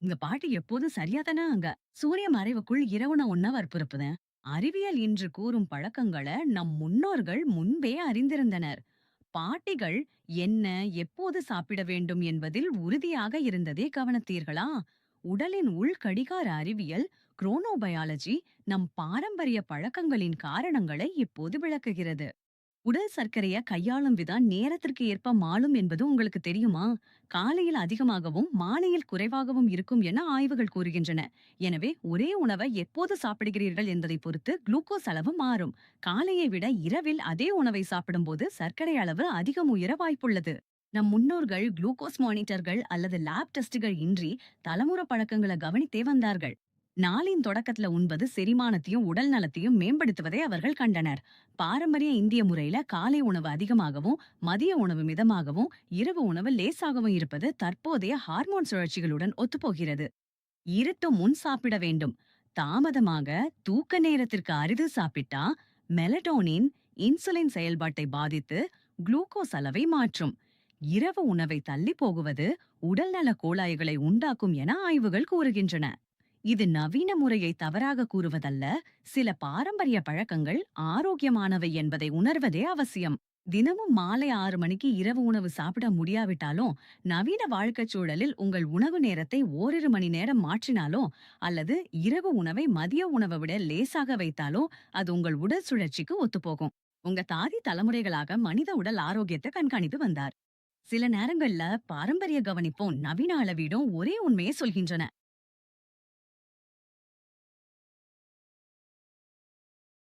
இங்க பாட்டு எப்போதும் சரியாதானே அங்க. சூரிய மறைவுக்குள் இரவு நான் ஒன்னா வற்புறுப்புதேன். அறிவியல் இன்று கூறும் பழக்கங்களை நம் முன்னோர்கள் முன்பே அறிந்திருந்தனர். பாட்டிகள் என்ன எப்போது சாப்பிட வேண்டும் என்பதில் உறுதியாக இருந்ததே கவனத்தீர்களா? உடலின் உள் கடிகார அறிவியல் குரோனோபயாலஜி நம் பாரம்பரிய பழக்கங்களின் காரணங்களை இப்போது விளக்குகிறது. உடல் சர்க்கரைய கையாளும் விதம் நேரத்திற்கு ஏற்ப மாறும் என்பது உங்களுக்கு தெரியுமா? காலையில் அதிகமாகவும் மாலையில் குறைவாகவும் இருக்கும் என ஆய்வுகள் கூறுகின்றன. எனவே ஒரே உணவை எப்போது சாப்பிடுகிறீர்கள் என்பதை பொறுத்து குளுக்கோஸ் அளவு மாறும். காலையை விட இரவில் அதே உணவை சாப்பிடும்போது சர்க்கரை அளவு அதிகம் உயர வாய்ப்புள்ளது. நம் முன்னோர்கள் குளுக்கோஸ் மானிட்டர்கள் அல்லது லேப் டெஸ்டுகள் இன்றி தலைமுறை பழக்கங்களை கவனித்தே வந்தார்கள். நாளின் தொடக்கத்துல உண்பது செரிமானத்தையும் உடல் நலத்தையும் மேம்படுத்துவதை அவர்கள் கண்டனர். பாரம்பரிய இந்திய முறையில காலை உணவு அதிகமாகவும் மதிய உணவு மிதமாகவும் இரவு உணவு லேசாகவும் இருப்பது தற்போதைய ஹார்மோன் சுழற்சிகளுடன் ஒத்துப்போகிறது. இருட்டு முன் சாப்பிட வேண்டும். தாமதமாக தூக்க நேரத்திற்கு அரிது சாப்பிட்டா மெலடோனின் இன்சுலின் செயல்பாட்டை பாதித்து குளுக்கோஸ் அளவை மாற்றும். இரவு உணவை தள்ளி போகுவது உடல்நல கோளாறுகளை உண்டாக்கும் என ஆய்வுகள் கூறுகின்றன. இது நவீன முறையை தவறாக கூறுவதல்ல, சில பாரம்பரிய பழக்கங்கள் ஆரோக்கியமானவை என்பதை உணர்வதே அவசியம். தினமும் மாலை 6 மணிக்கு இரவு உணவு சாப்பிட முடியாவிட்டாலும், நவீன வாழ்க்கைச் சூழலில் உங்கள் உணவு நேரத்தை ஓரிரு மணி நேரம் மாற்றினாலோ அல்லது இரவு உணவை மதிய உணவை விட லேசாக வைத்தாலோ அது உங்கள் உடல் சுழற்சிக்கு ஒத்துப்போகும். உங்க தாதி தலைமுறைகளாக மனித உடல் ஆரோக்கியத்தை கண்காணித்து வந்தார். சில நேரங்கள்ல பாரம்பரிய கவனிப்பும் நவீன அளவீடும் ஒரே உண்மையை சொல்கின்றன.